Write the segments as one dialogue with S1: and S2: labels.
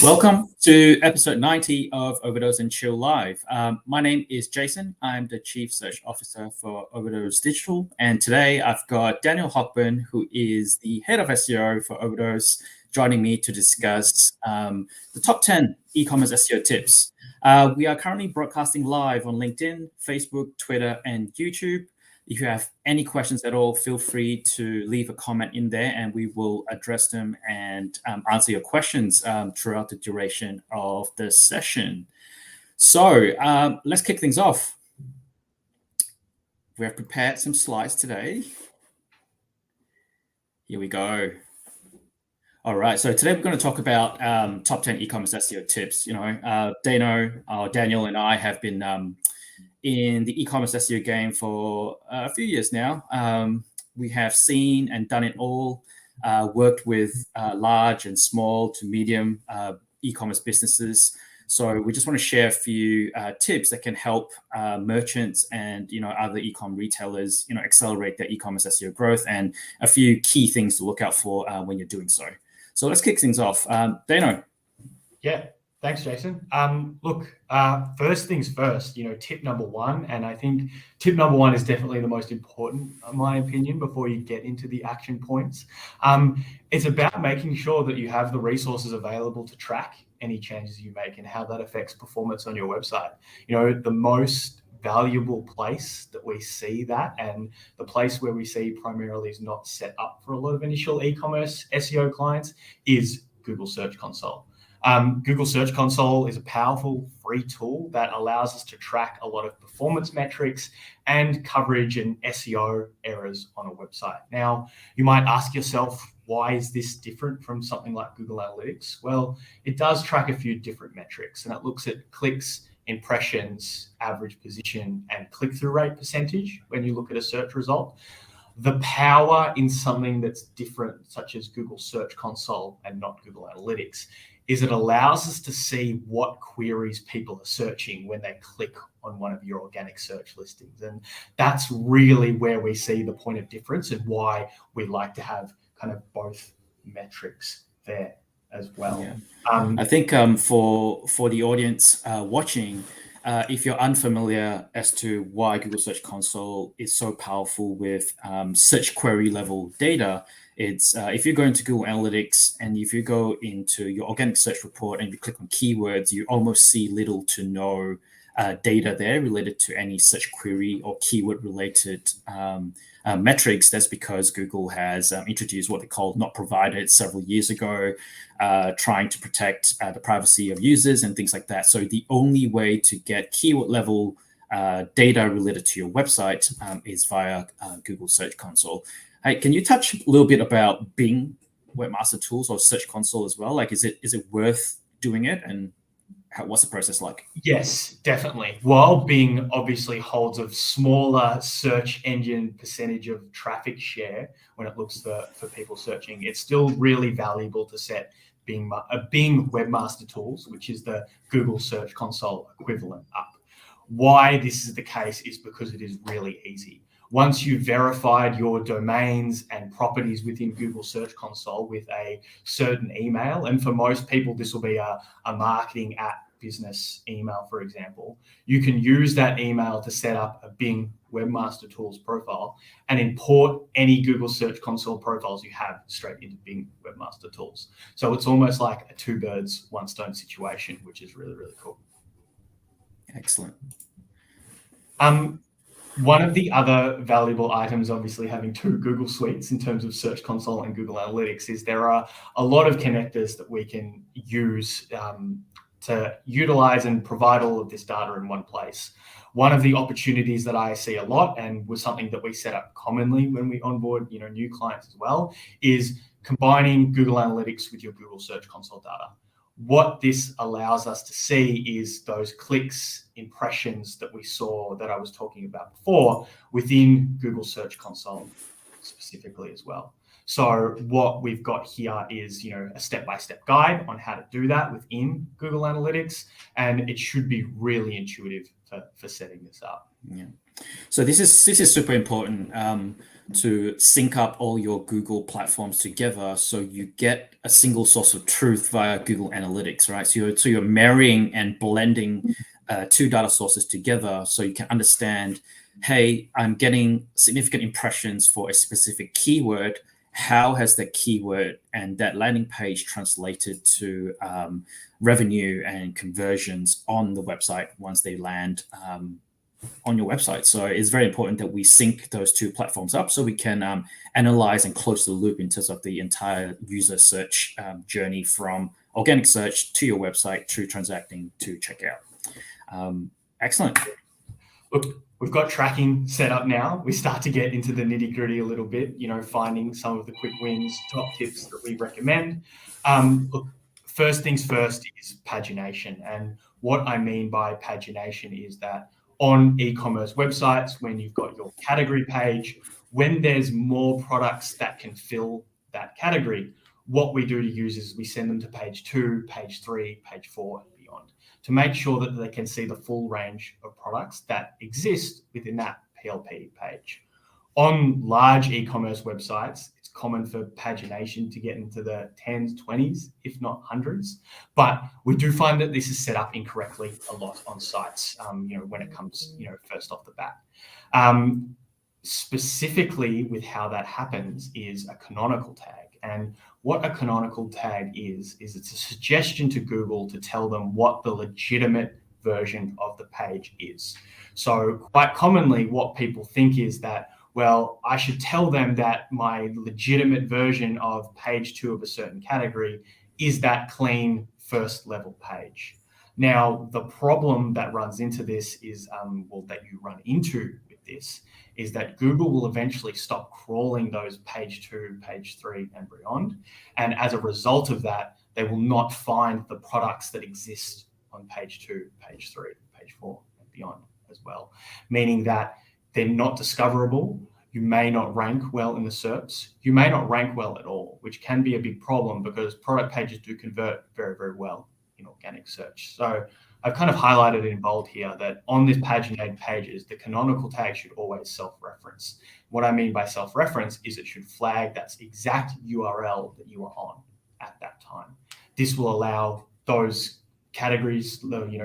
S1: Welcome to episode 90 of Overdose and Chill Live. My name is Jason. I'm the Chief Search Officer for Overdose Digital. And today I've got Daniel Hogben, who is the Head of SEO for Overdose, joining me to discuss the top 10 e-commerce SEO tips. We are currently broadcasting live on LinkedIn, Facebook, Twitter, and YouTube. If you have any questions at all, feel free to leave a comment in there and we will address them and answer your questions throughout the duration of the session. So let's kick things off. We have prepared some slides today. Here we go. All right, so today we're going to talk about top 10 e-commerce SEO tips. Daniel and I have been in the e-commerce SEO game for a few years now. We have seen and done it all, worked with large and small to medium e-commerce businesses. So we just want to share a few tips that can help merchants and other e-com retailers accelerate their e-commerce SEO growth, and a few key things to look out for when you're doing so. So let's kick things off. Dano.
S2: Yeah. Thanks, Jason. First things first, tip number one, and I think tip number one is definitely the most important, in my opinion, before you get into the action points. It's about making sure that you have the resources available to track any changes you make and how that affects performance on your website. The most valuable place that we see that, and the place where we see primarily is not set up for a lot of initial e-commerce SEO clients, is Google Search Console. Google Search Console is a powerful free tool that allows us to track a lot of performance metrics and coverage and SEO errors on a website. Now, you might ask yourself, why is this different from something like Google Analytics? Well, it does track a few different metrics, and it looks at clicks, impressions, average position, and click-through rate percentage when you look at a search result. The power in something that's different, such as Google Search Console and not Google Analytics, is it allows us to see what queries people are searching when they click on one of your organic search listings. And that's really where we see the point of difference and why we like to have kind of both metrics there as well.
S1: Yeah. I think for the audience watching, if you're unfamiliar as to why Google Search Console is so powerful with search query level data, it's if you go into Google Analytics and if you go into your organic search report and you click on keywords, you almost see little to no data there related to any search query or keyword related metrics. That's because Google has introduced what they call not provided several years ago, trying to protect the privacy of users and things like that. So the only way to get keyword level data related to your website is via Google Search Console. Hey, can you touch a little bit about Bing Webmaster Tools or Search Console as well? Like, is it worth doing it, and what's the process like?
S2: Yes, definitely. While Bing obviously holds a smaller search engine percentage of traffic share when it looks for people searching, it's still really valuable to set Bing Webmaster Tools, which is the Google Search Console equivalent, up. Why this is the case is because it is really easy. Once you've verified your domains and properties within Google Search Console with a certain email, and for most people, this will be a marketing business email, for example, you can use that email to set up a Bing Webmaster Tools profile and import any Google Search Console profiles you have straight into Bing Webmaster Tools. So it's almost like a two birds, one stone situation, which is really, really cool.
S1: Excellent.
S2: One of the other valuable items, obviously having two Google suites in terms of Search Console and Google Analytics, is there are a lot of connectors that we can use to utilize and provide all of this data in one place. One of the opportunities that I see a lot, and was something that we set up commonly when we onboard new clients as well, is combining Google Analytics with your Google Search Console data. What this allows us to see is those clicks, impressions that we saw that I was talking about before within Google Search Console specifically as well. So what we've got here is, a step-by-step guide on how to do that within Google Analytics, and it should be really intuitive for setting this up.
S1: Yeah. So this is super important. to sync up all your Google platforms together so you get a single source of truth via Google Analytics, right? So you're marrying and blending two data sources together so you can understand, hey, I'm getting significant impressions for a specific keyword. How has that keyword and that landing page translated to revenue and conversions on the website once they land on your website? So it's very important that we sync those two platforms up so we can analyze and close the loop in terms of the entire user search journey from organic search to your website to transacting to checkout. Excellent.
S2: Look, we've got tracking set up now. We start to get into the nitty-gritty a little bit, finding some of the quick wins, top tips that we recommend. Look, first things first is pagination. And what I mean by pagination is that on e-commerce websites, when you've got your category page, when there's more products that can fill that category, what we do to users is we send them to page 2, page 3, page 4, and beyond, to make sure that they can see the full range of products that exist within that PLP page. On large e-commerce websites, it's common for pagination to get into the 10s, 20s, if not hundreds. But we do find that this is set up incorrectly a lot on sites, when it comes, first off the bat. Specifically with how that happens is a canonical tag. And what a canonical tag is it's a suggestion to Google to tell them what the legitimate version of the page is. So quite commonly, what people think is that, well, I should tell them that my legitimate version of page 2 of a certain category is that clean first level page. Now, the problem that runs into this is, that you run into with this, is that Google will eventually stop crawling those page 2, page 3, and beyond. And as a result of that, they will not find the products that exist on page 2, page 3, page 4, and beyond as well. Meaning that they're not discoverable. You may not rank well in the SERPs. You may not rank well at all, which can be a big problem because product pages do convert very, very well in organic search. So I've kind of highlighted in bold here that on this paginated pages, the canonical tag should always self-reference. What I mean by self-reference is it should flag that exact URL that you are on at that time. This will allow those categories,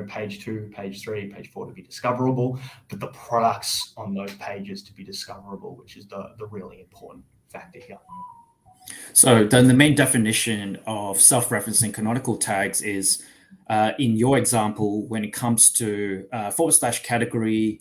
S2: page 2, page 3, page 4 to be discoverable, but the products on those pages to be discoverable, which is the really important factor here.
S1: So then the main definition of self-referencing canonical tags is, in your example, when it comes to /category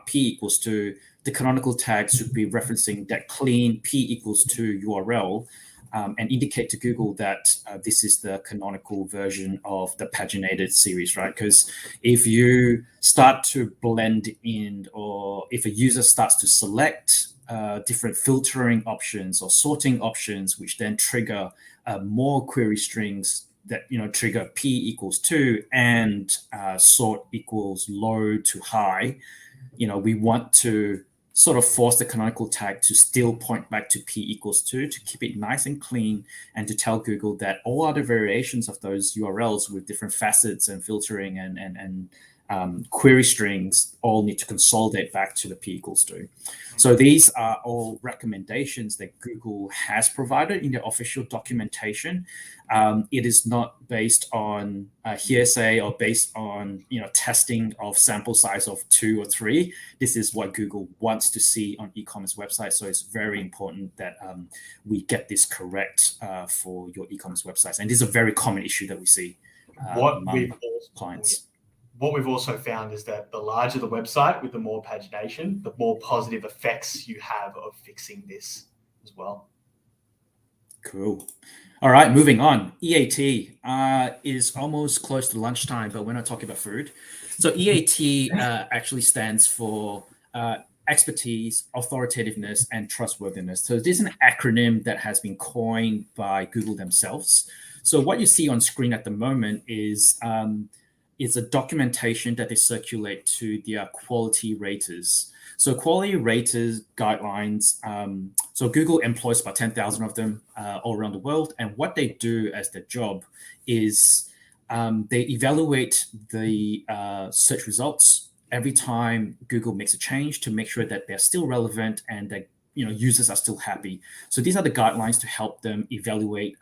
S1: P equals to, the canonical tag should be referencing that clean P equals to URL and indicate to Google that this is the canonical version of the paginated series, right? Because if you start to blend in, or if a user starts to select different filtering options or sorting options, which then trigger more query strings that trigger P equals 2 and sort equals low to high, we want to sort of force the canonical tag to still point back to P equals 2 to keep it nice and clean, and to tell Google that all other variations of those URLs with different facets and filtering and query strings all need to consolidate back to the P equals 2. So these are all recommendations that Google has provided in their official documentation. It is not based on hearsay or based on testing of sample size of 2 or 3. This is what Google wants to see on e-commerce websites. So it's very important that we get this correct for your e-commerce websites. And this is a very common issue that we see among clients.
S2: What we've also found is that the larger the website with the more pagination, the more positive effects you have of fixing this as well.
S1: Cool. All right, moving on. EAT is almost close to lunchtime, but we're not talking about food. So EAT actually stands for expertise, authoritativeness, and trustworthiness. So this is an acronym that has been coined by Google themselves. So what you see on screen at the moment is a documentation that they circulate to their quality raters. So quality raters guidelines, so Google employs about 10,000 of them all around the world. And what they do as their job is they evaluate the search results every time Google makes a change to make sure that they're still relevant and that users are still happy. So these are the guidelines to help them evaluate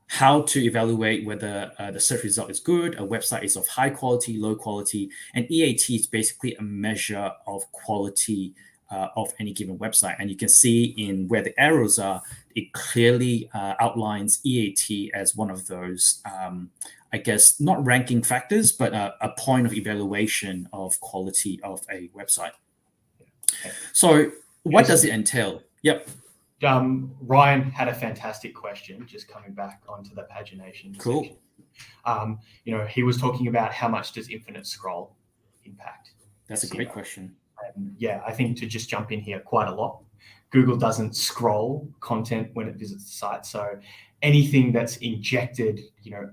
S1: how to evaluate whether the search result is good, a website is of high quality, low quality, and EAT is basically a measure of quality of any given website. And you can see in where the arrows are, it clearly outlines EAT as one of those, I guess, not ranking factors, but a point of evaluation of quality of a website. So what does it entail? Yep.
S2: Ryan had a fantastic question, just coming back onto the pagination
S1: Cool.
S2: section. He was talking about how much does infinite scroll impact?
S1: That's a great question.
S2: And yeah, I think to just jump in here quite a lot. Google doesn't scroll content when it visits the site. So anything that's injected,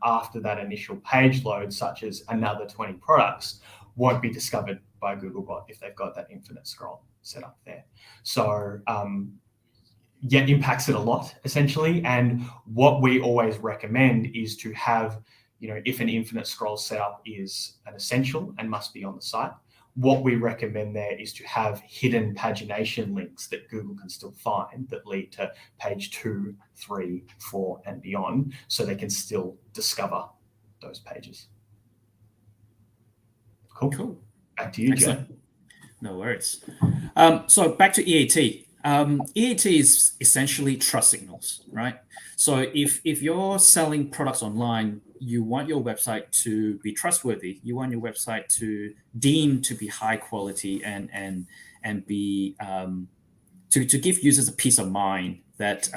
S2: after that initial page load, such as another 20 products, won't be discovered by Googlebot if they've got that infinite scroll set up there. So yeah, impacts it a lot, essentially. And what we always recommend is to have, if an infinite scroll setup is an essential and must be on the site, what we recommend there is to have hidden pagination links that Google can still find that lead to page 2, 3, 4, and beyond, so they can still discover those pages. Cool. Back to you,
S1: Excellent.
S2: Jay.
S1: No worries. So back to EAT. EAT is essentially trust signals, right? So if you're selling products online, you want your website to be trustworthy. You want your website to deem to be high quality and be to give users a peace of mind that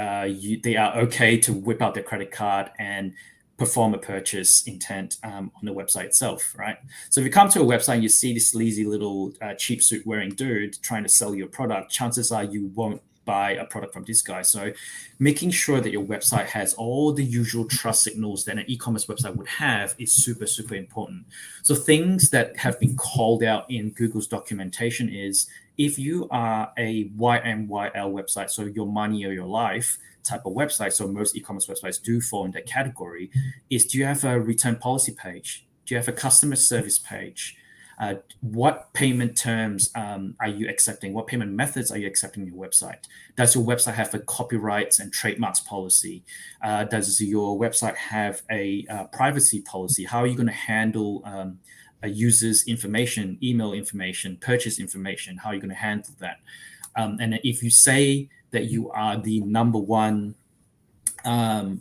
S1: they are okay to whip out their credit card and perform a purchase intent on the website itself, right? So if you come to a website and you see this sleazy little cheap suit wearing dude trying to sell you a product, chances are you won't buy a product from this guy. So making sure that your website has all the usual trust signals that an e-commerce website would have is super, super important. So things that have been called out in Google's documentation is if you are a YMYL website, so your money or your life type of website, so most e-commerce websites do fall in that category, is do you have a return policy page? Do you have a customer service page? What payment terms are you accepting? What payment methods are you accepting on your website? Does your website have a copyrights and trademarks policy? Does your website have a privacy policy? How are you going to handle a user's information, email information, purchase information? How are you going to handle that? And if you say that you are the number one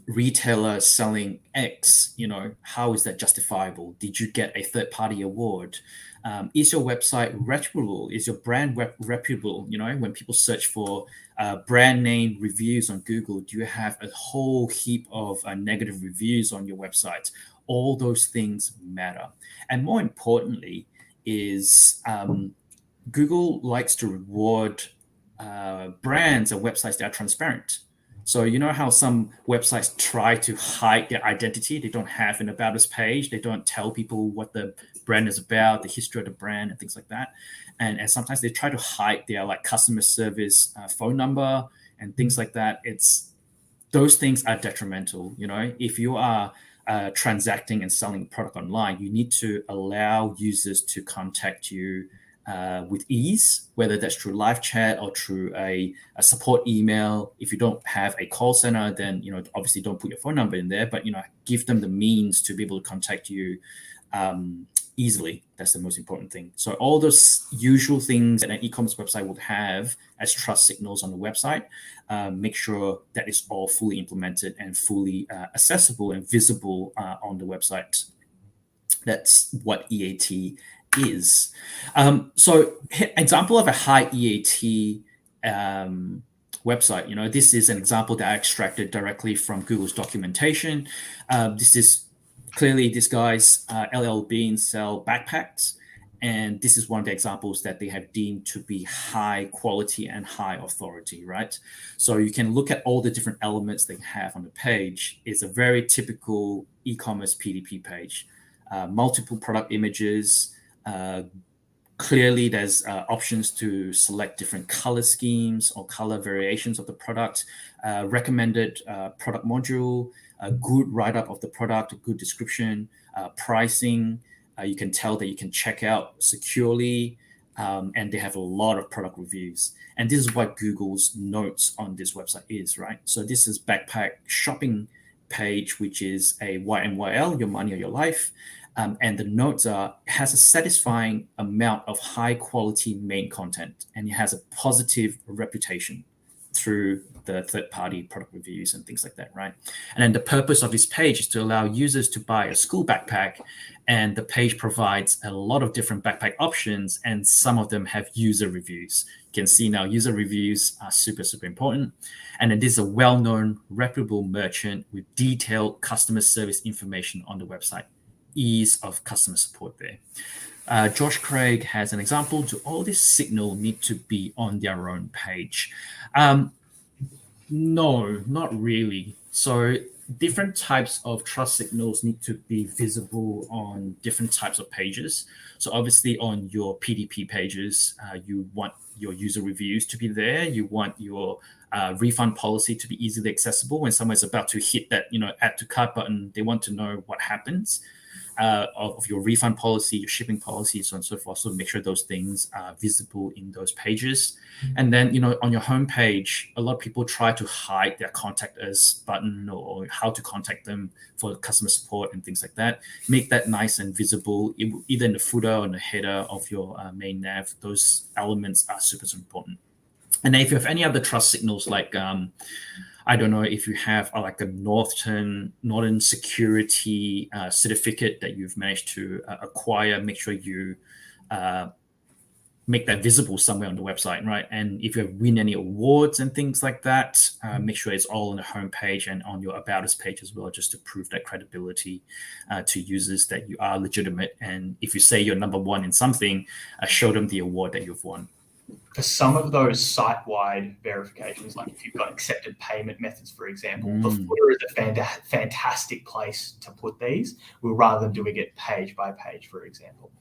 S1: retailer selling X, how is that justifiable? Did you get a third-party award? Is your website reputable? Is your brand reputable? When people search for brand name reviews on Google, do you have a whole heap of negative reviews on your website? All those things matter. And more importantly is Google likes to reward brands and websites that are transparent. So you know how some websites try to hide their identity? They don't have an about us page. They don't tell people what the brand is about, the history of the brand, and things like that. And sometimes they try to hide their customer service phone number and things like that. Those things are detrimental. If you are transacting and selling a product online, you need to allow users to contact you with ease, whether that's through live chat or through a support email. If you don't have a call center, then obviously don't put your phone number in there, but give them the means to be able to contact you easily. That's the most important thing. So all those usual things that an e-commerce website would have as trust signals on the website, make sure that it's all fully implemented and fully accessible and visible on the website. That's what EAT is. So example of a high EAT website, this is an example that I extracted directly from Google's documentation. This is clearly this guy's LL Bean sell backpacks. And this is one of the examples that they have deemed to be high quality and high authority, right? So you can look at all the different elements they have on the page. It's a very typical e-commerce PDP page. Multiple product images. Clearly, there's options to select different color schemes or color variations of the product, recommended product module, a good write-up of the product, a good description, pricing. You can tell that you can check out securely. and they have a lot of product reviews. And this is what Google's notes on this website is, right? So this is backpack shopping page, which is a YMYL, your money or your life. And the notes has a satisfying amount of high quality main content, and it has a positive reputation through the third-party product reviews and things like that, right? And then the purpose of this page is to allow users to buy a school backpack, and the page provides a lot of different backpack options, and some of them have user reviews. You can see now user reviews are super, super important. And then this is a well-known, reputable merchant with detailed customer service information on the website. Ease of customer support there. Josh Craig has an example. Do all this signal need to be on their own page? No, not really. So different types of trust signals need to be visible on different types of pages. So obviously on your PDP pages, you want your user reviews to be there. You want your refund policy to be easily accessible. When someone's about to hit that, add to cart button, they want to know what happens. Of your refund policy, your shipping policy, so on and so forth. So make sure those things are visible in those pages. And then, on your homepage, a lot of people try to hide their contact us button or how to contact them for customer support and things like that. Make that nice and visible, either in the footer or in the header of your main nav. Those elements are super, super important. And then if you have any other trust signals, like I don't know if you have like a Northern security certificate that you've managed to acquire, make sure you make that visible somewhere on the website, right? And if you win any awards and things like that, make sure it's all on the homepage and on your About Us page as well, just to prove that credibility to users that you are legitimate. And if you say you're number one in something, show them the award that you've won.
S2: For some of those site-wide verifications, like if you've got accepted payment methods, for example, the footer is a fantastic place to put these, rather than doing it page by page, for example.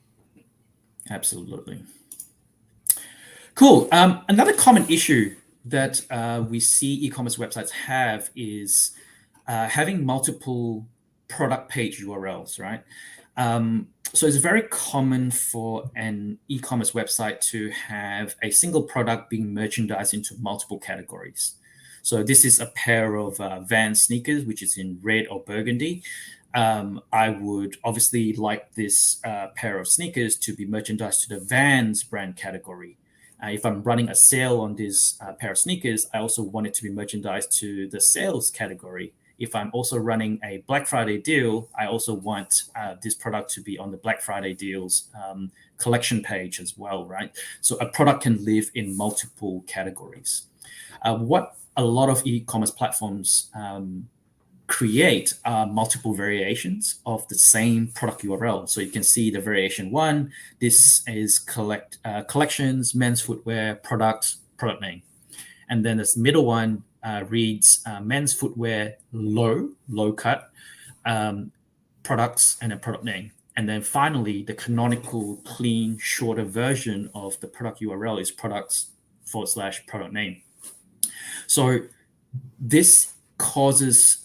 S1: Absolutely. Cool. Another common issue that we see e-commerce websites have is having multiple product page URLs, right? So it's very common for an e-commerce website to have a single product being merchandised into multiple categories. So this is a pair of Vans sneakers, which is in red or burgundy. I would obviously like this pair of sneakers to be merchandised to the Vans brand category. If I'm running a sale on this pair of sneakers, I also want it to be merchandised to the sales category. If I'm also running a Black Friday deal, I also want this product to be on the Black Friday deals collection page as well, right? So a product can live in multiple categories. What a lot of e-commerce platforms create multiple variations of the same product URL. So you can see the variation 1. This is collections, men's footwear, product name. And then this middle one reads men's footwear, low cut, products, and a product name. And then finally, the canonical, clean, shorter version of the product URL is products/product name. So this causes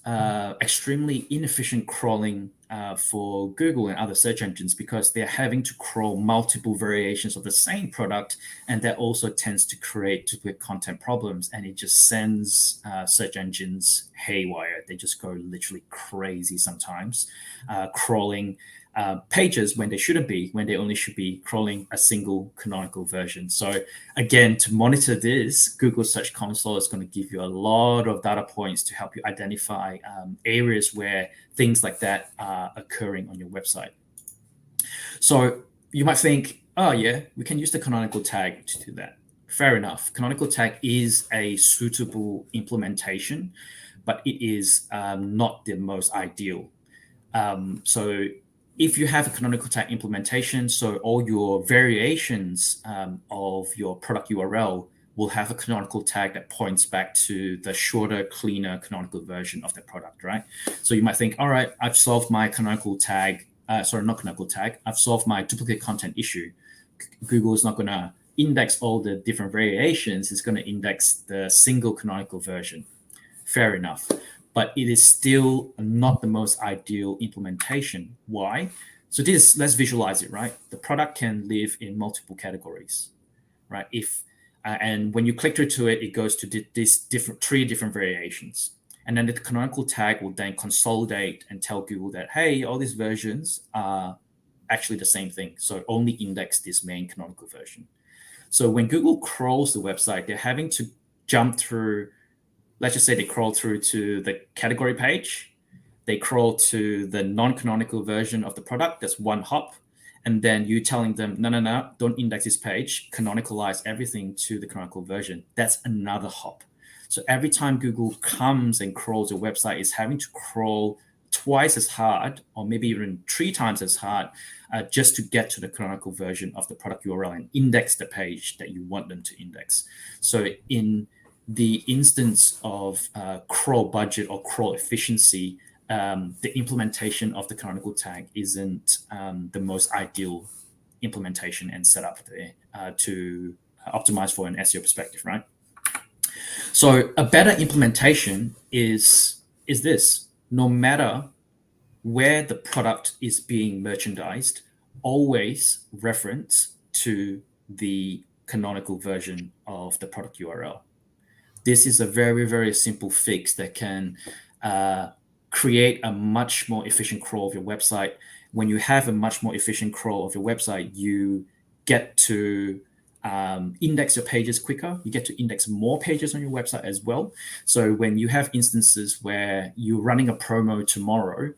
S1: extremely inefficient crawling for Google and other search engines, because they're having to crawl multiple variations of the same product, and that also tends to create duplicate content problems, and it just sends search engines haywire. They just go literally crazy sometimes, crawling pages when they shouldn't be, when they only should be crawling a single canonical version. So again, to monitor this, Google Search Console is going to give you a lot of data points to help you identify areas where things like that are occurring on your website. So you might think, oh yeah, we can use the canonical tag to do that. Fair enough. Canonical tag is a suitable implementation, but it is not the most ideal. So if you have a canonical tag implementation, so all your variations of your product URL will have a canonical tag that points back to the shorter, cleaner canonical version of the product, right? So you might think, all right, I've solved my canonical tag, not canonical tag, I've solved my duplicate content issue. Google is not going to index all the different variations, it's going to index the single canonical version. Fair enough. But it is still not the most ideal implementation. Why? So let's visualize it, right? The product can live in multiple categories, right? And when you click through to it, it goes to these three different variations. And then the canonical tag will then consolidate and tell Google that, hey, all these versions are actually the same thing. So only index this main canonical version. So when Google crawls the website, they're having to jump through, let's just say they crawl through to the category page, they crawl to the non-canonical version of the product, that's one hop, and then you telling them, no, don't index this page, canonicalize everything to the canonical version. That's another hop. So every time Google comes and crawls your website, it's having to crawl twice as hard, or maybe even 3 times as hard, just to get to the canonical version of the product URL and index the page that you want them to index. So in the instance of crawl budget or crawl efficiency, the implementation of the canonical tag isn't the most ideal implementation and setup there to optimize for an SEO perspective, right? So a better implementation is this: no matter where the product is being merchandised, always reference to the canonical version of the product URL. This is a very, very simple fix that can create a much more efficient crawl of your website. When you have a much more efficient crawl of your website, you get to index your pages quicker. You get to index more pages on your website as well. So when you have instances where you're running a promo tomorrow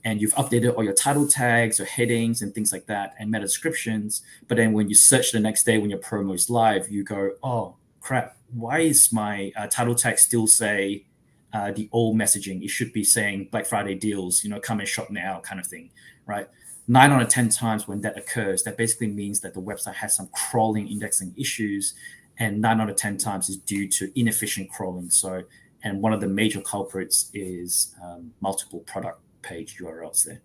S1: and you've updated all your title tags or headings and things like that and meta descriptions, but then when you search the next day when your promo is live, you go, oh crap, why is my title tag still say the old messaging? It should be saying Black Friday deals, come and shop now kind of thing, right? 9 out of 10 times when that occurs, that basically means that the website has some crawling indexing issues, and 9 out of 10 times is due to inefficient crawling. So, and one of the major culprits is multiple product page URLs there.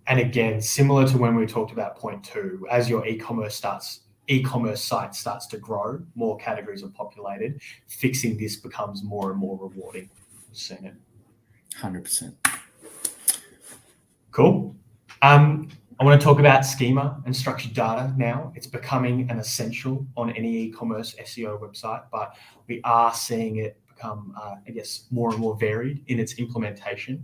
S2: And again, similar to when we talked about point 2, as your e-commerce site starts to grow, more categories are populated, fixing this becomes more and more rewarding. We've seen it.
S1: 100%.
S2: Cool. I want to talk about schema and structured data now. It's becoming an essential on any e-commerce SEO website, but we are seeing it become, more and more varied in its implementation.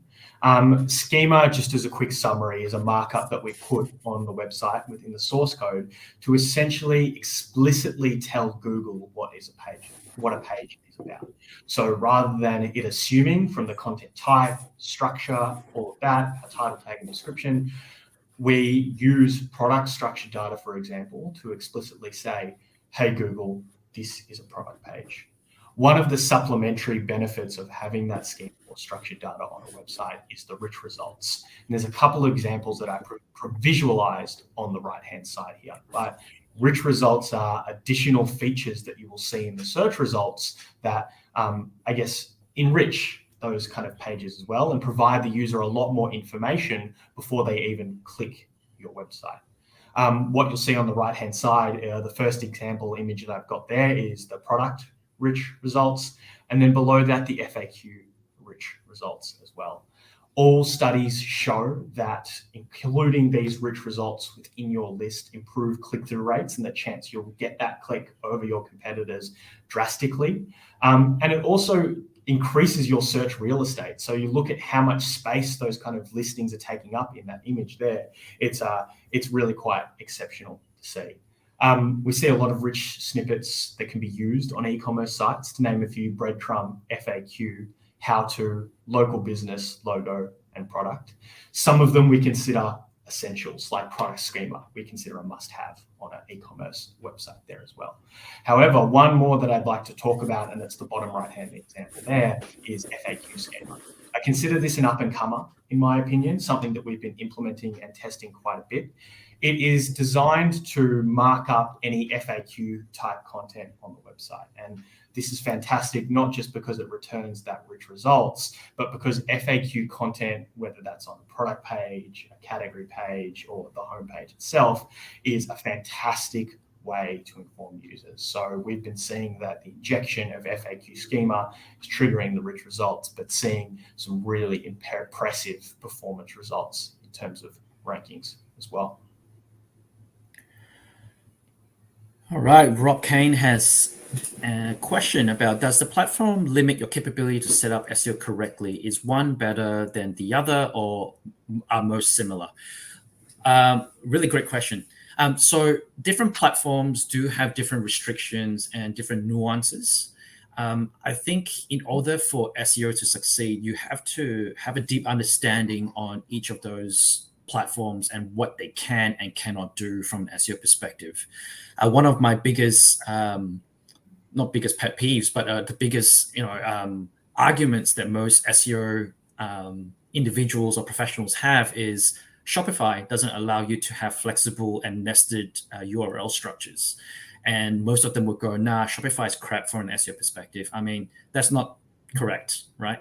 S2: Schema, just as a quick summary, is a markup that we put on the website within the source code to essentially explicitly tell Google what a page is about. So rather than it assuming from the content type, structure, all of that, a title tag and description, we use product structured data, for example, to explicitly say, hey, Google, this is a product page. One of the supplementary benefits of having that schema or structured data on a website is the rich results. And there's a couple of examples that I visualized on the right-hand side here. But rich results are additional features that you will see in the search results that, enrich those kind of pages as well and provide the user a lot more information before they even click your website. What you'll see on the right-hand side, the first example image that I've got there is the product rich results, and then below that, the FAQ rich results as well. All studies show that including these rich results within your list improve click-through rates and the chance you'll get that click over your competitors drastically. And it also increases your search real estate. So you look at how much space those kind of listings are taking up in that image there. It's really quite exceptional to see. We see a lot of rich snippets that can be used on e-commerce sites. To name a few: breadcrumb, FAQ, how to, local business, logo, and product. Some of them we consider essentials, like product schema, we consider a must-have on an e-commerce website there as well. However, one more that I'd like to talk about, and it's the bottom right-hand example there, is FAQ schema. I consider this an up-and-comer, in my opinion, something that we've been implementing and testing quite a bit. It is designed to mark up any FAQ type content on the website. And this is fantastic, not just because it returns that rich results, but because FAQ content, whether that's on a product page, a category page, or the homepage itself, is a fantastic way to inform users. So we've been seeing that the injection of FAQ schema is triggering the rich results, but seeing some really impressive performance results in terms of rankings as well.
S1: All right, Rob Kane has a question about, does the platform limit your capability to set up SEO correctly? Is one better than the other, or are most similar? Really great question. So different platforms do have different restrictions and different nuances. I think in order for SEO to succeed, you have to have a deep understanding on each of those platforms and what they can and cannot do from an SEO perspective. One of my biggest, not biggest pet peeves, but the biggest, arguments that most SEO individuals or professionals have is Shopify doesn't allow you to have flexible and nested URL structures. And most of them would go, nah, Shopify is crap from an SEO perspective. I mean, that's not correct, right?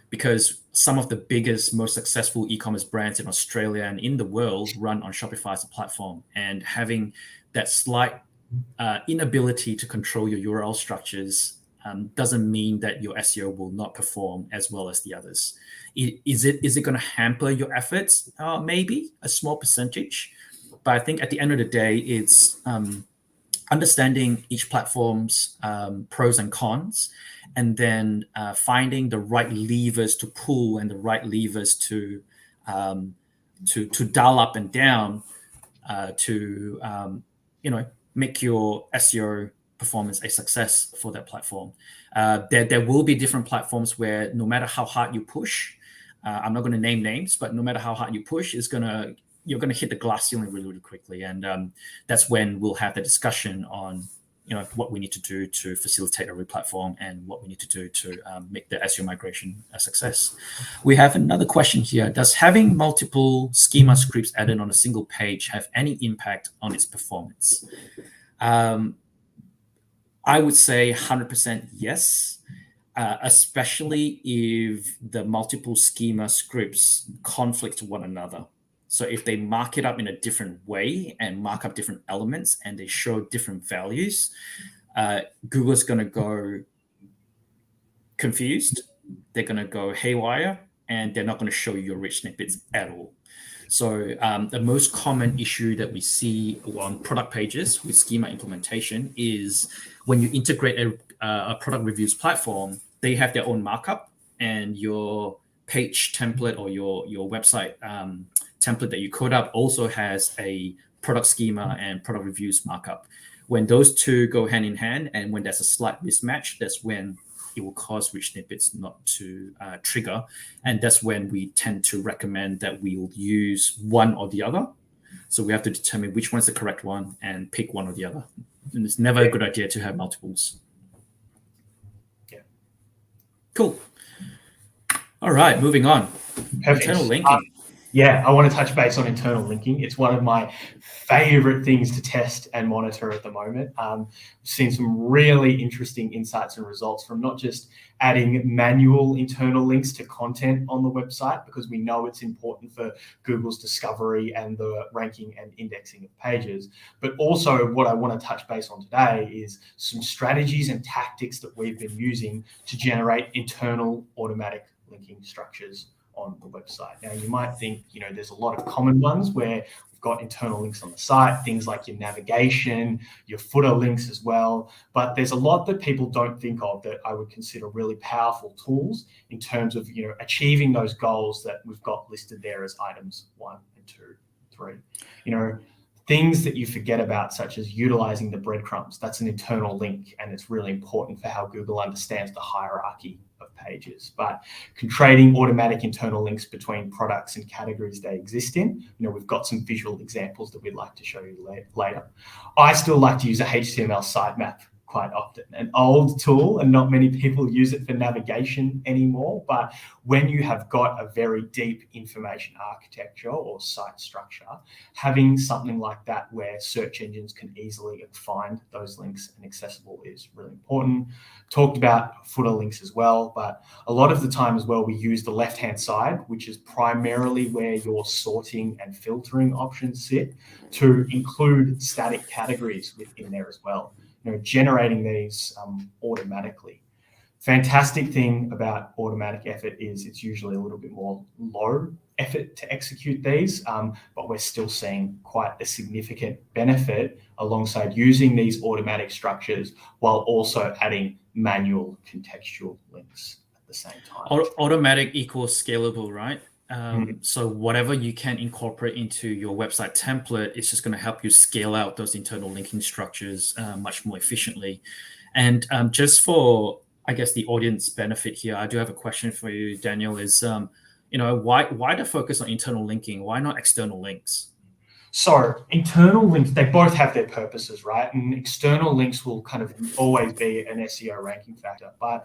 S1: Because some of the biggest, most successful e-commerce brands in Australia and in the world run on Shopify as a platform. And having that slight inability to control your URL structures doesn't mean that your SEO will not perform as well as the others. Is it going to hamper your efforts? Maybe a small percentage, but I think at the end of the day, it's understanding each platform's pros and cons, and then finding the right levers to pull and the right levers to dial up and down to make your SEO performance a success for that platform. There will be different platforms where no matter how hard you push, I'm not going to name names, but no matter how hard you push, you're going to hit the glass ceiling really, really quickly. And that's when we'll have the discussion on what we need to do to facilitate a replatform and what we need to do to make the SEO migration a success. We have another question here. Does having multiple schema scripts added on a single page have any impact on its performance? I would say 100% yes, especially if the multiple schema scripts conflict one another. So if they mark it up in a different way and mark up different elements and they show different values, Google's going to go confused. They're going to go haywire, and they're not going to show you your rich snippets at all. So the most common issue that we see on product pages with schema implementation is when you integrate a product reviews platform, they have their own markup, and your page template or your website template that you code up also has a product schema and product reviews markup. When those two go hand in hand, and when there's a slight mismatch, that's when it will cause rich snippets not to trigger. And that's when we tend to recommend that we will use one or the other. So we have to determine which one's the correct one and pick one or the other. And it's never a good idea to have multiples.
S2: Yeah.
S1: Cool. All right, moving on.
S2: Perfect.
S1: Internal linking.
S2: I want to touch base on internal linking. It's one of my favorite things to test and monitor at the moment. We've seen some really interesting insights and results from not just adding manual internal links to content on the website, because we know it's important for Google's discovery and the ranking and indexing of pages, but also what I want to touch base on today is some strategies and tactics that we've been using to generate internal automatic linking structures on the website. Now, you might think, there's a lot of common ones where we've got internal links on the site, things like your navigation, your footer links as well. But there's a lot that people don't think of that I would consider really powerful tools in terms of, achieving those goals that we've got listed there as items 1 and 2, 3. Things that you forget about, such as utilizing the breadcrumbs. That's an internal link, and it's really important for how Google understands the hierarchy of pages. But creating automatic internal links between products and categories they exist in, we've got some visual examples that we'd like to show you later. I still like to use a HTML sitemap quite often, an old tool, and not many people use it for navigation anymore. But when you have got a very deep information architecture or site structure, having something like that where search engines can easily find those links and accessible is really important. Talked about footer links as well, but a lot of the time as well, we use the left-hand side, which is primarily where your sorting and filtering options sit, to include static categories within there as well. Generating these automatically. Fantastic thing about automatic effort is it's usually a little bit more low effort to execute these, but we're still seeing quite a significant benefit alongside using these automatic structures while also adding manual contextual links at the same time.
S1: Automatic equals scalable, right? So whatever you can incorporate into your website template, it's just going to help you scale out those internal linking structures much more efficiently. And just for, I guess, the audience benefit here, I do have a question for you, Daniel, is, why the focus on internal linking? Why not external links?
S2: So internal links, they both have their purposes, right? And external links will kind of always be an SEO ranking factor. But,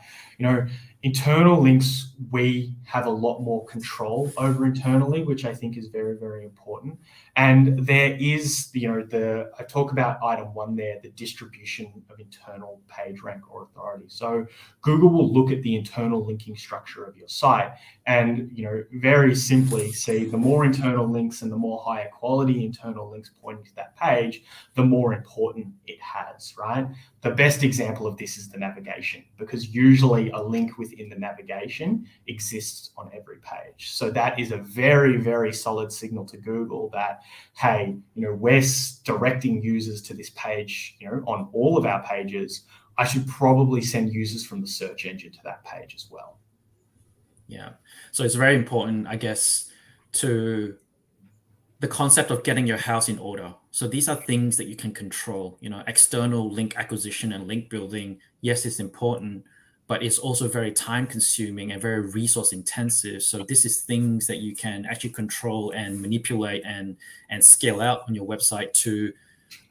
S2: internal links, we have a lot more control over internally, which I think is very, very important. And there is, I talk about item 1 there, the distribution of internal page rank or authority. So Google will look at the internal linking structure of your site and, very simply see the more internal links and the more higher quality internal links pointing to that page, the more important it has, right? The best example of this is the navigation, because usually a link within the navigation exists on every page. So that is a very, very solid signal to Google that, hey, we're directing users to this page, on all of our pages. I should probably send users from the search engine to that page as well.
S1: Yeah. So it's very important, I guess, to the concept of getting your house in order. So these are things that you can control. External link acquisition and link building, yes, it's important, but it's also very time consuming and very resource intensive. So this is things that you can actually control and manipulate and scale out on your website to,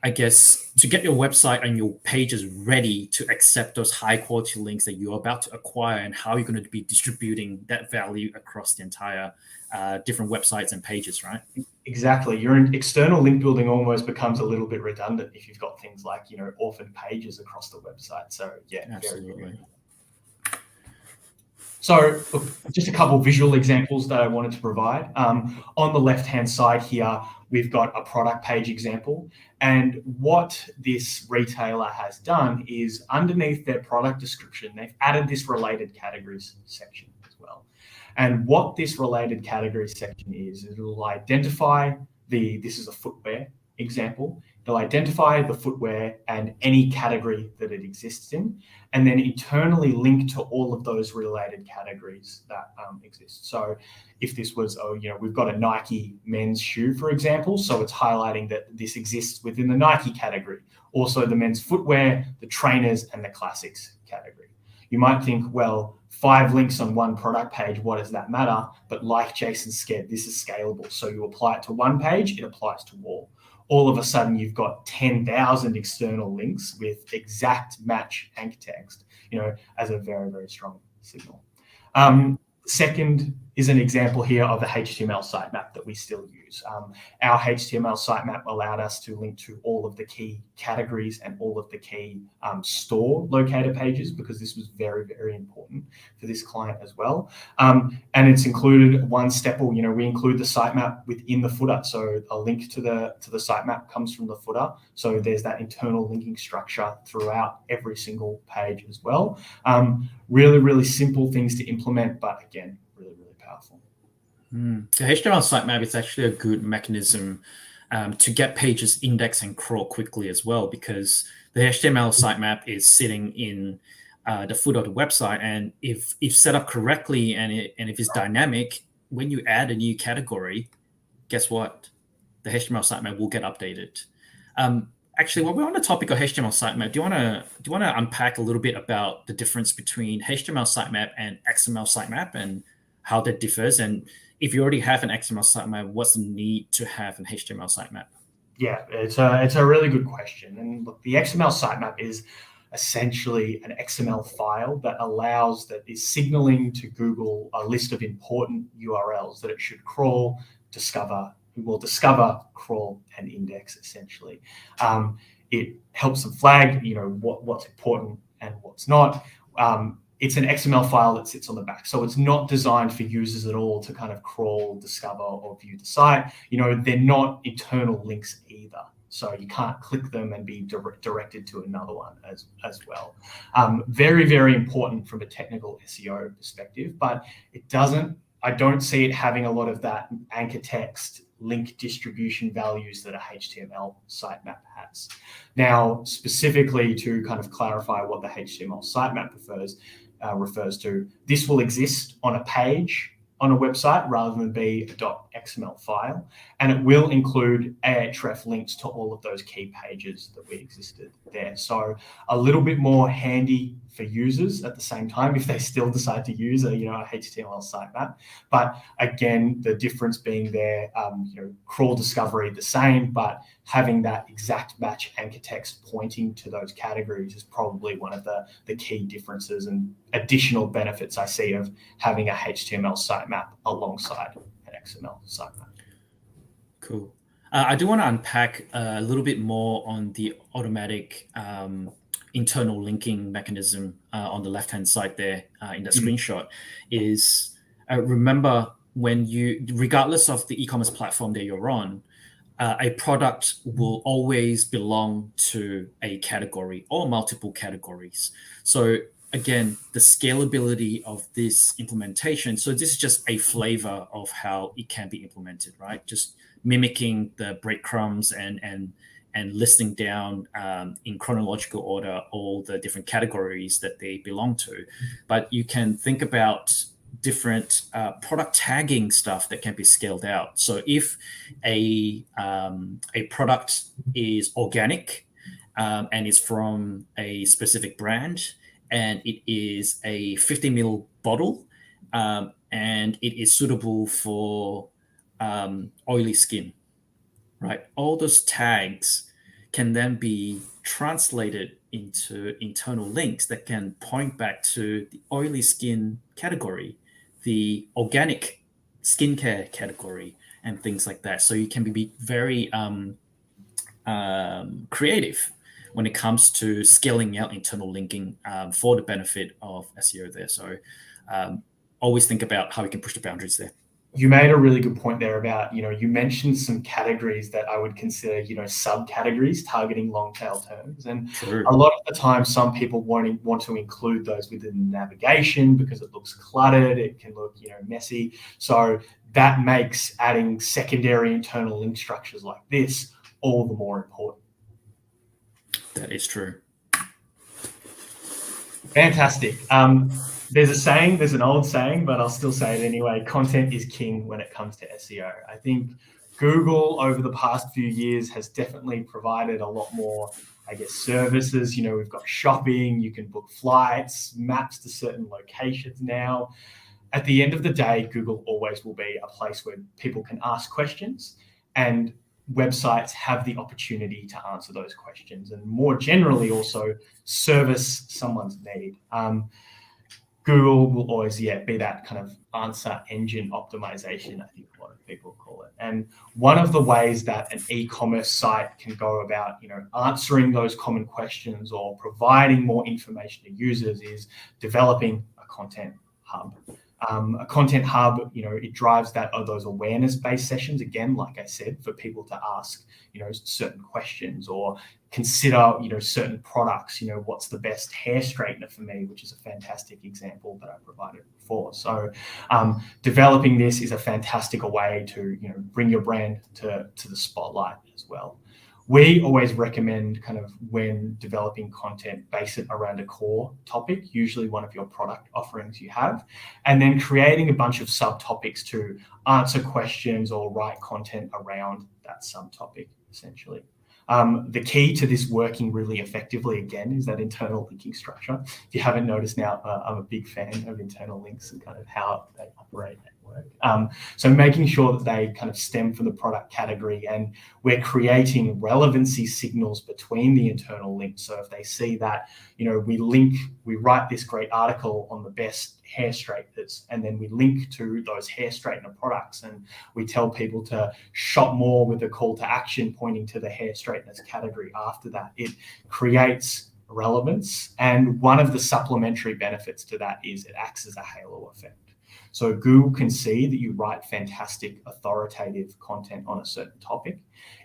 S1: I guess, to get your website and your pages ready to accept those high quality links that you're about to acquire, and how you're going to be distributing that value across the entire different websites and pages, right?
S2: Exactly. Your external link building almost becomes a little bit redundant if you've got things like, orphan pages across the website. So yeah,
S1: absolutely.
S2: Very. So look, just a couple visual examples that I wanted to provide. On the left-hand side here, we've got a product page example. And what this retailer has done is underneath their product description, they've added this related categories section as well. And what this related category section is, it'll identify this is a footwear example. They'll identify the footwear and any category that it exists in, and then internally link to all of those related categories that exist. So if this was, we've got a Nike men's shoe, for example, so it's highlighting that this exists within the Nike category. Also the men's footwear, the trainers, and the classics category. You might think, well, 5 links on one product page, what does that matter? But like Jason said, this is scalable. So you apply it to one page, it applies to all of a sudden you've got 10,000 external links with exact match anchor text, as a very, very strong signal. Second is an example here of the HTML sitemap that we still use. Our HTML sitemap allowed us to link to all of the key categories and all of the key store locator pages, because this was very, very important for this client as well. And it's included one step, we include the sitemap within the footer. So a link to the sitemap comes from the footer. So there's that internal linking structure throughout every single page as well. Really, really simple things to implement, but again, really, really powerful.
S1: The HTML sitemap is actually a good mechanism to get pages indexed and crawl quickly as well, because the HTML sitemap is sitting in the footer of the website, and if set up correctly and if it's dynamic, when you add a new category, guess what? The HTML sitemap will get updated. Actually, while we're on the topic of HTML sitemap, do you want to unpack a little bit about the difference between HTML sitemap and XML sitemap and how that differs? And if you already have an XML sitemap, what's the need to have an HTML sitemap?
S2: Yeah, it's a really good question. And look, the XML sitemap is essentially an XML file that is signaling to Google a list of important URLs that it should crawl, discover, crawl, and index, essentially. It helps them flag, what's important and what's not. It's an XML file that sits on the back. So it's not designed for users at all to kind of crawl, discover, or view the site. They're not internal links either. So you can't click them and be directed to another one as well. Very, very important from a technical SEO perspective, but it doesn't I don't see it having a lot of that anchor text link distribution values that a HTML sitemap has. Now, specifically to kind of clarify what the HTML sitemap refers to, this will exist on a page on a website rather than be a .xml file, and it will include Ahref links to all of those key pages that we existed there. So a little bit more handy for users at the same time if they still decide to use a HTML sitemap. But again, the difference being there, crawl discovery the same, but having that exact match anchor text pointing to those categories is probably one of the key differences and additional benefits I see of having a HTML sitemap alongside an XML sitemap.
S1: Cool. I do want to unpack a little bit more on the automatic internal linking mechanism on the left-hand side there in the screenshot. Is remember, when regardless of the e-commerce platform that you're on, a product will always belong to a category or multiple categories. So again, the scalability of this implementation. So this is just a flavor of how it can be implemented, right? Just mimicking the breadcrumbs and listing down in chronological order all the different categories that they belong to. But you can think about different product tagging stuff that can be scaled out. So if a product is organic and is from a specific brand, and it is a 50 ml bottle, and it is suitable for oily skin, right? All those tags can then be translated into internal links that can point back to the oily skin category, the organic skincare category, and things like that. So you can be very creative when it comes to scaling out internal linking for the benefit of SEO there. So always think about how we can push the boundaries there.
S2: You made a really good point there about, you mentioned some categories that I would consider, subcategories targeting long tail terms. And
S1: True.
S2: A lot of the time, some people want to include those within navigation because it looks cluttered. It can look, messy. So that makes adding secondary internal link structures like this all the more important.
S1: That is true.
S2: Fantastic. There's an old saying, but I'll still say it anyway. Content is king when it comes to SEO. I think Google over the past few years has definitely provided a lot more, services. We've got shopping, you can book flights, maps to certain locations now. At the end of the day, Google always will be a place where people can ask questions, and websites have the opportunity to answer those questions and more generally also service someone's need. Google will always be that kind of answer engine optimization, I think a lot of people call it. And one of the ways that an e-commerce site can go about, answering those common questions or providing more information to users is developing a content hub. A content hub, it drives those awareness-based sessions, again, like I said, for people to ask, certain questions or consider, certain products, what's the best hair straightener for me, which is a fantastic example that I provided before. So developing this is a fantastic way to, bring your brand to the spotlight as well. We always recommend kind of when developing content, base it around a core topic, usually one of your product offerings you have, and then creating a bunch of subtopics to answer questions or write content around that subtopic, essentially. The key to this working really effectively, again, is that internal linking structure. If you haven't noticed now, I'm a big fan of internal links and kind of how they operate at work. So making sure that they kind of stem from the product category, and we're creating relevancy signals between the internal links. So if they see that, we write this great article on the best hair straighteners, and then we link to those hair straightener products, and we tell people to shop more with a call to action pointing to the hair straighteners category after that. It creates relevance, and one of the supplementary benefits to that is it acts as a halo effect. So Google can see that you write fantastic authoritative content on a certain topic.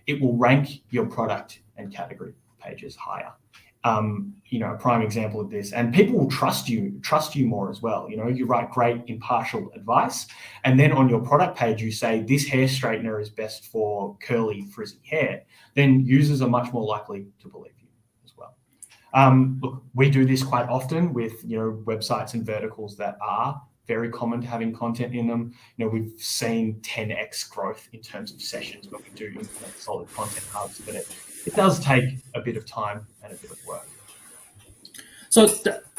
S2: It will rank your product and category pages higher. a prime example of this, and people will trust you more as well. You write great impartial advice, and then on your product page you say this hair straightener is best for curly frizzy hair, then users are much more likely to believe you as well. Look, we do this quite often with websites and verticals that are very common to having content in them. We've seen 10x growth in terms of sessions when we do implement solid content hubs, but it does take a bit of time and a bit of work.
S1: So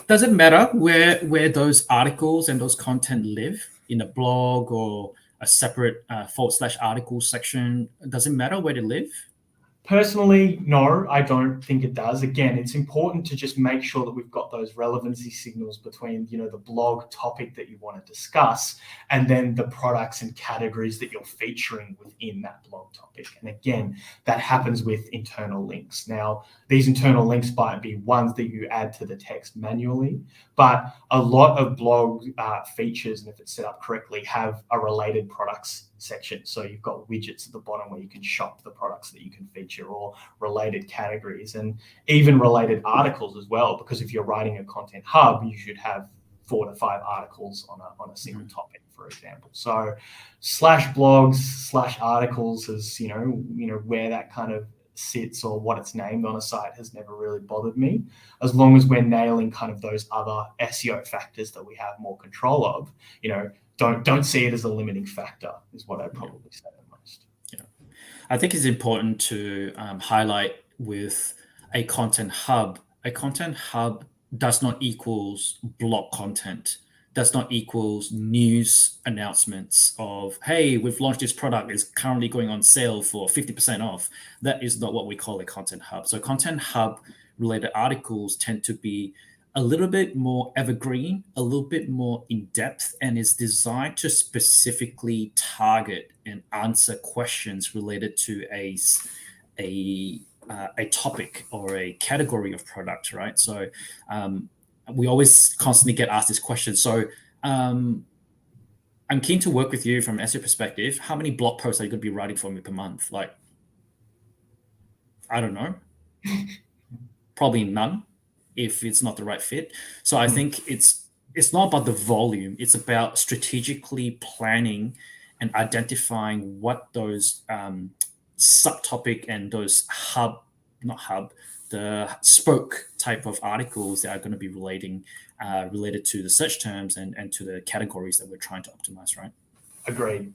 S1: does it matter where those articles and those content live, in a blog or a separate /article section? Does it matter where they live?
S2: Personally, no, I don't think it does. Again, it's important to just make sure that we've got those relevancy signals between, the blog topic that you want to discuss and then the products and categories that you're featuring within that blog topic. And again, that happens with internal links. Now, these internal links might be ones that you add to the text manually, but a lot of blog features, and if it's set up correctly, have a related products section. So you've got widgets at the bottom where you can shop the products that you can feature, or related categories, and even related articles as well, because if you're writing a content hub, you should have 4 to 5 articles on a single topic, for example. So /blogs/articles is where that kind of sits, or what it's named on a site, has never really bothered me, as long as we're nailing kind of those other SEO factors that we have more control of. Don't see it as a limiting factor, is what I'd probably say the most.
S1: Yeah, I think it's important to highlight with a content hub. A content hub does not equals blog content, does not equals news announcements of, hey, we've launched this product, it's currently going on sale for 50% off. That is not what we call a content hub. So content hub related articles tend to be a little bit more evergreen, a little bit more in depth, and is designed to specifically target and answer questions related to a topic or a category of product, right? So we always constantly get asked this question. So I'm keen to work with you from an SEO perspective. How many blog posts are you going to be writing for me per month? Like, I don't know. Probably none, if it's not the right fit. So I think it's not about the volume. It's about strategically planning and identifying what those subtopic and those the spoke type of articles that are going to be related to the search terms and to the categories that we're trying to optimize, right?
S2: Agreed.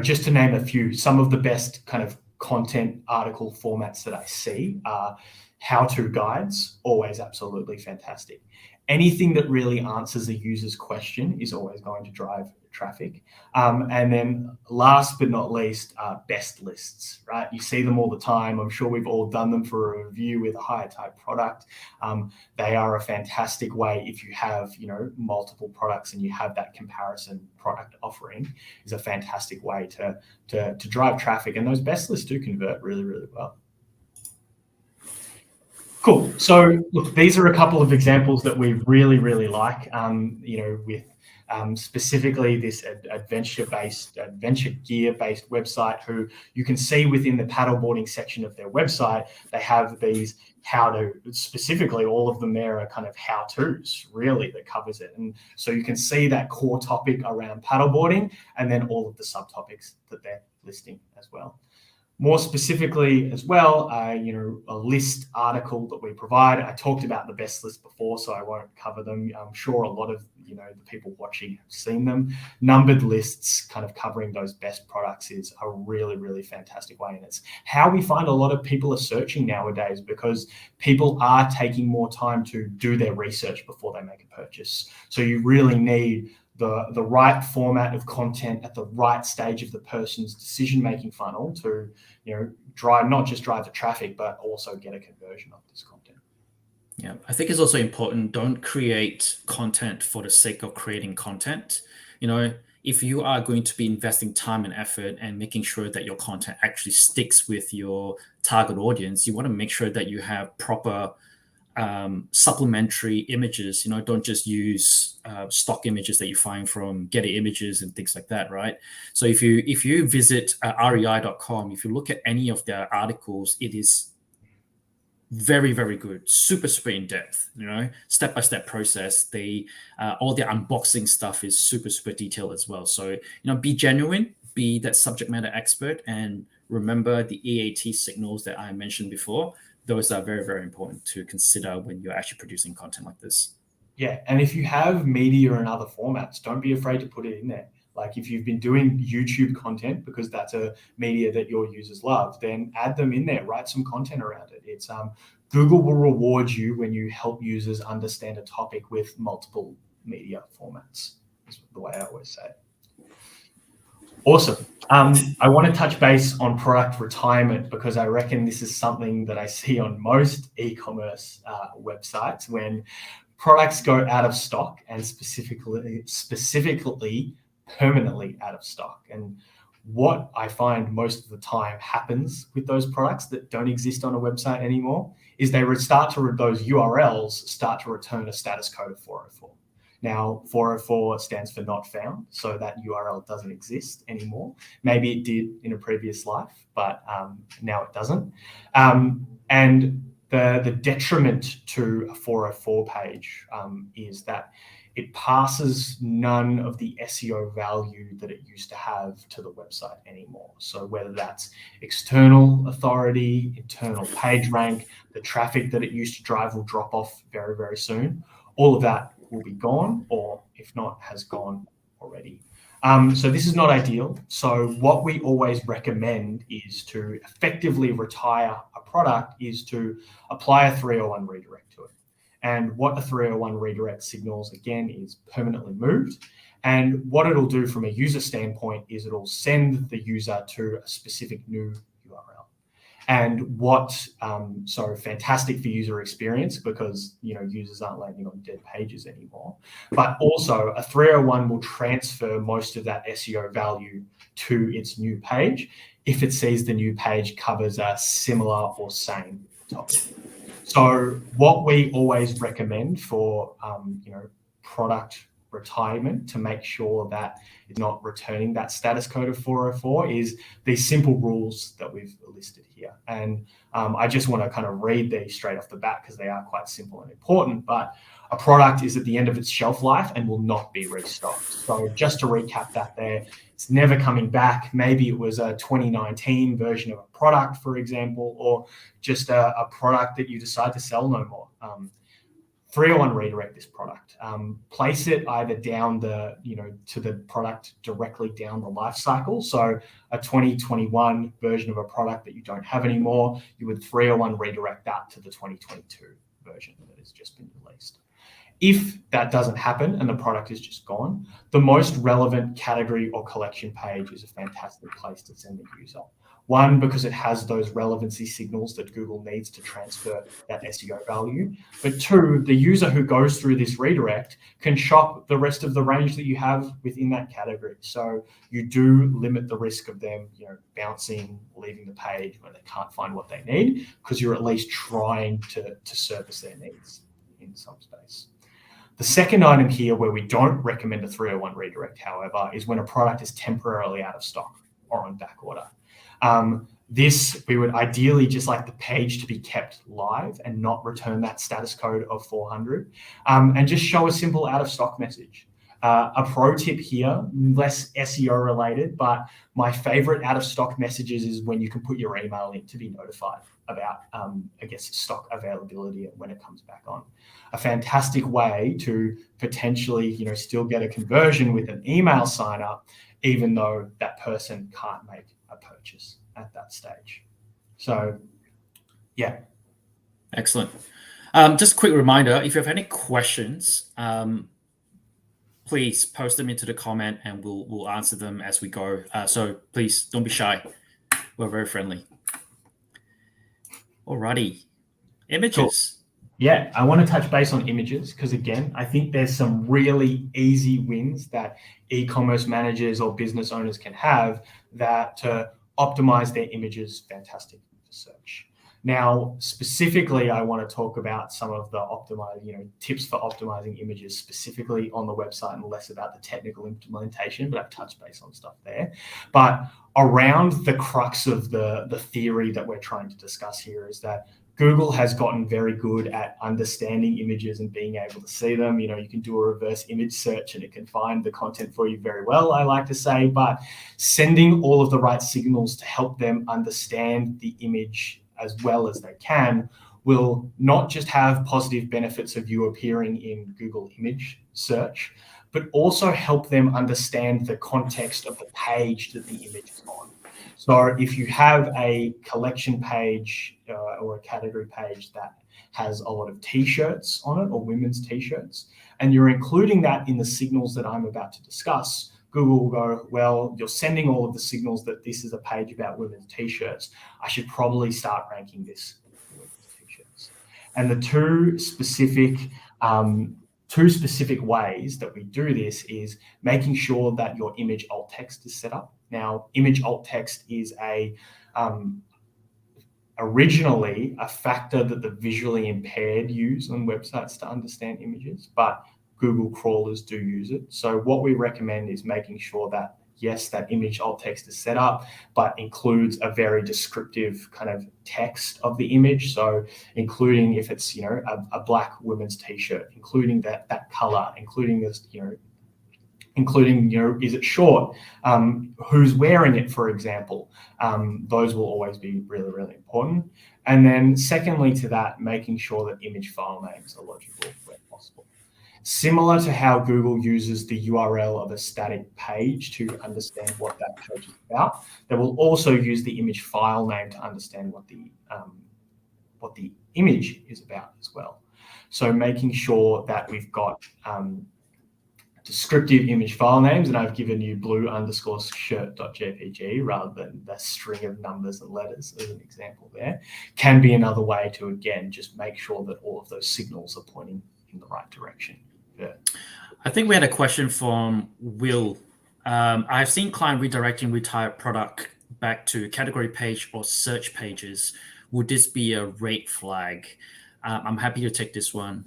S2: Just to name a few, some of the best kind of content article formats that I see are how-to guides, always absolutely fantastic. Anything that really answers a user's question is always going to drive traffic. And then last but not least, best lists, right? You see them all the time. I'm sure we've all done them for a review with a higher type product. They are a fantastic way, if you have, multiple products and you have that comparison product offering, is a fantastic way to drive traffic. And those best lists do convert really, really well. Cool. So look, these are a couple of examples that we really, really like, with specifically this adventure gear-based website, who you can see within the paddleboarding section of their website, they have these specifically all of them there are kind of how-tos really that covers it. And so you can see that core topic around paddleboarding and then all of the subtopics that they're listing as well. More specifically as well, a list article that we provide. I talked about the best list before, so I won't cover them. I'm sure a lot of the people watching have seen them. Numbered lists kind of covering those best products is a really, really fantastic way. And it's how we find a lot of people are searching nowadays, because people are taking more time to do their research before they make a purchase. So you really need the right format of content at the right stage of the person's decision-making funnel to, not just drive the traffic, but also get a conversion of this content.
S1: Yeah, I think it's also important, don't create content for the sake of creating content. If you are going to be investing time and effort and making sure that your content actually sticks with your target audience, you want to make sure that you have proper supplementary images. Don't just use stock images that you find from Getty Images and things like that, right? So if you visit rei.com, if you look at any of their articles, it is very, very good, super in depth, step-by-step process. All the unboxing stuff is super detailed as well. So be genuine, be that subject matter expert, and remember the EAT signals that I mentioned before. Those are very, very important to consider when you're actually producing content like this.
S2: Yeah, and if you have media in other formats, don't be afraid to put it in there. Like if you've been doing YouTube content because that's a media that your users love, then add them in there, write some content around it. It's Google will reward you when you help users understand a topic with multiple media formats, is the way I always say it. Awesome. I want to touch base on product retirement because I reckon this is something that I see on most e-commerce websites when products go out of stock, and specifically permanently out of stock. And what I find most of the time happens with those products that don't exist on a website anymore is those URLs start to return a status code of 404. Now, 404 stands for not found, so that URL doesn't exist anymore. Maybe it did in a previous life, but now it doesn't. And the detriment to a 404 page is that it passes none of the SEO value that it used to have to the website anymore. So whether that's external authority, internal page rank, the traffic that it used to drive will drop off very, very soon. All of that will be gone, or if not, has gone already. So this is not ideal. So what we always recommend is to effectively retire a product is to apply a 301 redirect to it. And what a 301 redirect signals, again, is permanently moved. And what it'll do from a user standpoint is it'll send the user to a specific new URL. And so fantastic for user experience because users aren't landing on dead pages anymore. But also a 301 will transfer most of that SEO value to its new page if it sees the new page covers a similar or same topic. So what we always recommend for product retirement to make sure that it's not returning that status code of 404 is these simple rules that we've listed here. And I just want to kind of read these straight off the bat because they are quite simple and important. But a product is at the end of its shelf life and will not be restocked. So just to recap that there, it's never coming back. Maybe it was a 2019 version of a product, for example, or just a product that you decide to sell no more. 301 redirect this product. Place it either down to the product directly down the life cycle. So a 2021 version of a product that you don't have anymore, you would 301 redirect that to the 2022 version that has just been released. If that doesn't happen and the product is just gone, the most relevant category or collection page is a fantastic place to send the user. One, because it has those relevancy signals that Google needs to transfer that SEO value. But two, the user who goes through this redirect can shop the rest of the range that you have within that category. So you do limit the risk of them, bouncing, leaving the page when they can't find what they need, because you're at least trying to service their needs in some space. The second item here where we don't recommend a 301 redirect, however, is when a product is temporarily out of stock or on back order. This, we would ideally just like the page to be kept live and not return that status code of 400, and just show a simple out of stock message. A pro tip here, less SEO related, but my favorite out of stock messages is when you can put your email in to be notified about, stock availability when it comes back on. A fantastic way to potentially, still get a conversion with an email sign up, even though that person can't make a purchase at that stage. So, yeah.
S1: Excellent. Just a quick reminder, if you have any questions, please post them into the comment and we'll answer them as we go. So please don't be shy. We're very friendly. Alrighty. Images.
S2: Cool. Yeah, I want to touch base on images because, again, I think there's some really easy wins that e-commerce managers or business owners can have that to optimize their images fantastic for search. Now, specifically, I want to talk about some of the tips for optimizing images specifically on the website and less about the technical implementation, but I've touched base on stuff there. But around the crux of the theory that we're trying to discuss here is that Google has gotten very good at understanding images and being able to see them. You know, you can do a reverse image search and it can find the content for you very well, I like to say, but sending all of the right signals to help them understand the image as well as they can will not just have positive benefits of you appearing in Google image search, but also help them understand the context of the page that the image is on. So if you have a collection page or a category page that has a lot of t-shirts on it, or women's t-shirts, and you're including that in the signals that I'm about to discuss, Google will go, well, you're sending all of the signals that this is a page about women's t-shirts. I should probably start ranking this for women's t-shirts. And the two specific ways that we do this is making sure that your image alt text is set up. Now, image alt text is originally a factor that the visually impaired use on websites to understand images, but Google crawlers do use it. So what we recommend is making sure that, yes, that image alt text is set up, but includes a very descriptive kind of text of the image. So including if it's, you know, a black women's t-shirt, including that color, including this, including, is it short? Who's wearing it, for example? Those will always be really, really important. And then secondly to that, making sure that image file names are logical where possible. Similar to how Google uses the URL of a static page to understand what that page is about, they will also use the image file name to understand what the image is about as well. So making sure that we've got descriptive image file names, and I've given you blue_shirt.jpg rather than the string of numbers and letters as an example there, can be another way to, again, just make sure that all of those signals are pointing in the right direction. Yeah.
S1: I think we had a question from Will. I've seen client redirecting retired product back to category page or search pages. Would this be a red flag? I'm happy to take this one.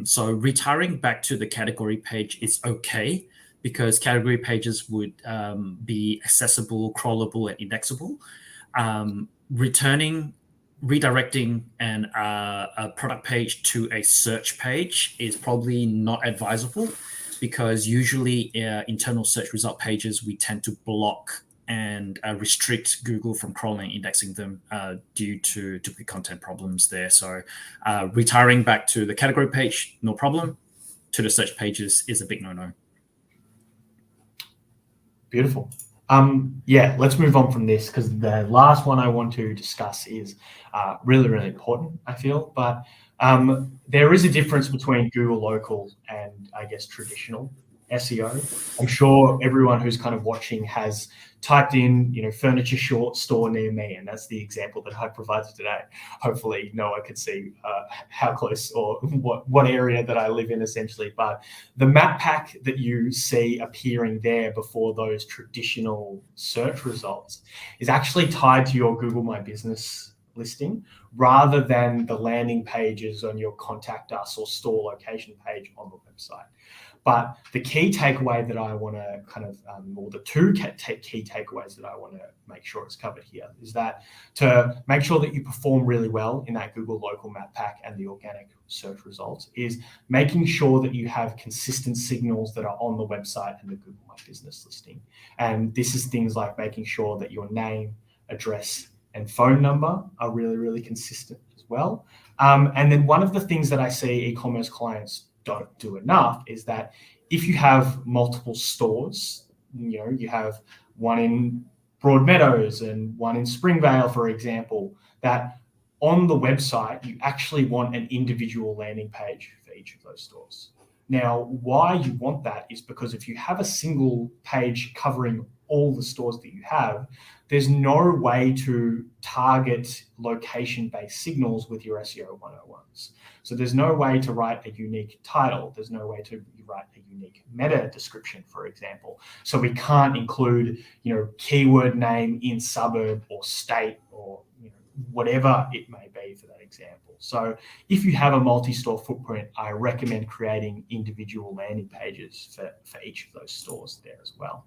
S1: So retiring back to the category page is okay because category pages would be accessible, crawlable, and indexable. Redirecting a product page to a search page is probably not advisable because usually internal search result pages, we tend to block and restrict Google from crawling and indexing them due to duplicate content problems there. So retiring back to the category page, no problem. To the search pages is a big no-no.
S2: Beautiful. Yeah, let's move on from this because the last one I want to discuss is really, really important, I feel. But there is a difference between Google Local and, I guess, traditional SEO. I'm sure everyone who's kind of watching has typed in, furniture short store near me, and that's the example that I provided today. Hopefully Noah can see how close or what area that I live in, essentially. But the map pack that you see appearing there before those traditional search results is actually tied to your Google My Business listing rather than the landing pages on your Contact Us or store location page on the website. But the key takeaway that I want to or the two key takeaways that I want to make sure it's covered here is that to make sure that you perform really well in that Google Local Map Pack and the organic search results is making sure that you have consistent signals that are on the website and the Google My Business listing. And this is things like making sure that your name, address, and phone number are really, really consistent as well. And then one of the things that I see e-commerce clients don't do enough is that if you have multiple stores, you have one in Broadmeadows and one in Springvale, for example, that on the website, you actually want an individual landing page for each of those stores. Now, why you want that is because if you have a single page covering all the stores that you have, there's no way to target location-based signals with your SEO 101s. So there's no way to write a unique title. There's no way to write a unique meta description, for example. So we can't include, keyword name in suburb or state or whatever it may be for that example. So if you have a multi-store footprint, I recommend creating individual landing pages for each of those stores there as well.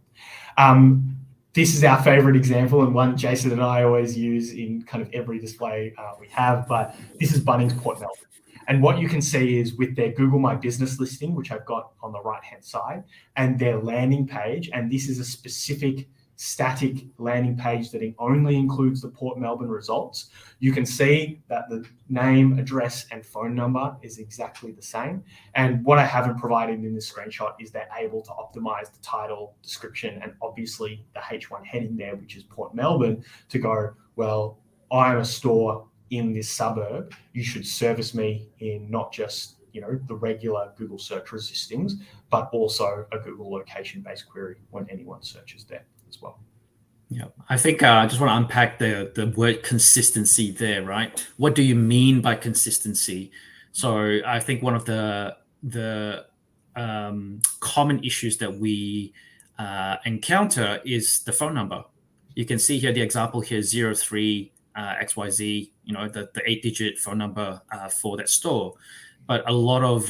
S2: this is our favorite example and one Jason and I always use in kind of every display we have, but this is Bunnings Port Melbourne. And what you can see is with their Google My Business listing, which I've got on the right-hand side, and their landing page, and this is a specific static landing page that only includes the Port Melbourne results. You can see that the name, address, and phone number is exactly the same. And what I haven't provided in this screenshot is they're able to optimize the title, description, and obviously the H1 heading there, which is Port Melbourne, to go, well, I'm a store in this suburb. You should service me in not just the regular Google search listings, but also a Google location-based query when anyone searches there as well.
S1: Yeah, I think I just want to unpack the word consistency there, right? What do you mean by consistency? So I think one of the common issues that we encounter is the phone number. You can see here the example here, 03 XYZ, the 8-digit phone number for that store. But a lot of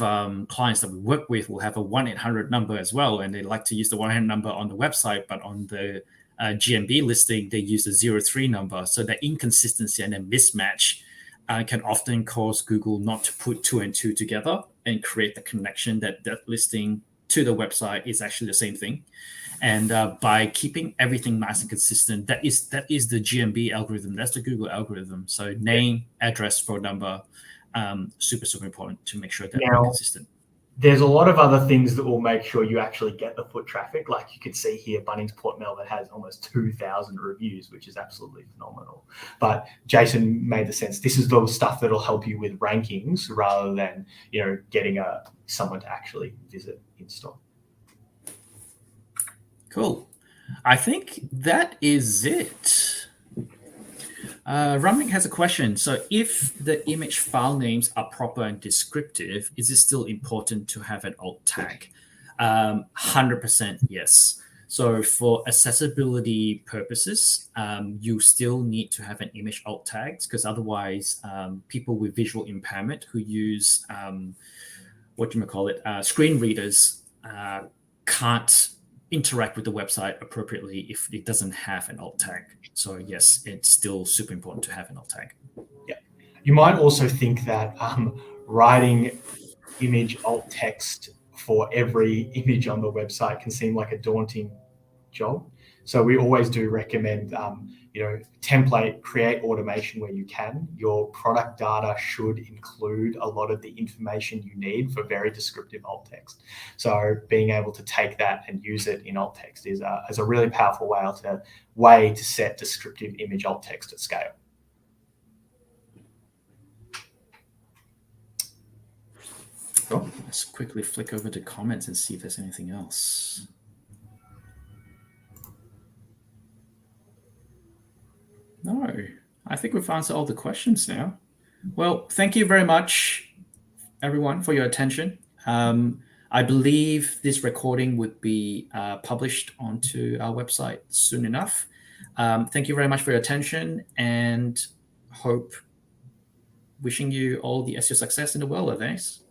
S1: clients that we work with will have a 1-800 number as well, and they like to use the 1-800 number on the website, but on the GMB listing, they use the 03 number. So the inconsistency and the mismatch can often cause Google not to put 2 and 2 together and create the connection that listing to the website is actually the same thing. And by keeping everything nice and consistent, that is the GMB algorithm. That's the Google algorithm. So name, address, phone number, super, super important to make sure that we're consistent.
S2: There's a lot of other things that will make sure you actually get the foot traffic. Like you can see here, Bunnings Port Melbourne has almost 2,000 reviews, which is absolutely phenomenal. But Jason made the sense. This is the stuff that'll help you with rankings rather than getting someone to actually visit in store.
S1: Cool. I think that is it. Ramnik has a question. So if the image file names are proper and descriptive, is it still important to have an alt tag? 100% yes. So for accessibility purposes, you still need to have an image alt tags, because otherwise people with visual impairment who use, screen readers can't interact with the website appropriately if it doesn't have an alt tag. So yes, it's still super important to have an alt tag.
S2: Yeah. You might also think that writing image alt text for every image on the website can seem like a daunting job. So we always do recommend, template, create automation where you can. Your product data should include a lot of the information you need for very descriptive alt text. So being able to take that and use it in alt text is a really powerful way to set descriptive image alt text at scale.
S1: Cool. Let's quickly flick over to comments and see if there's anything else. No, I think we've answered all the questions now. Well, thank you very much, everyone, for your attention. I believe this recording would be published onto our website soon enough. Thank you very much for your attention, and wishing you all the SEO success in the world, thanks.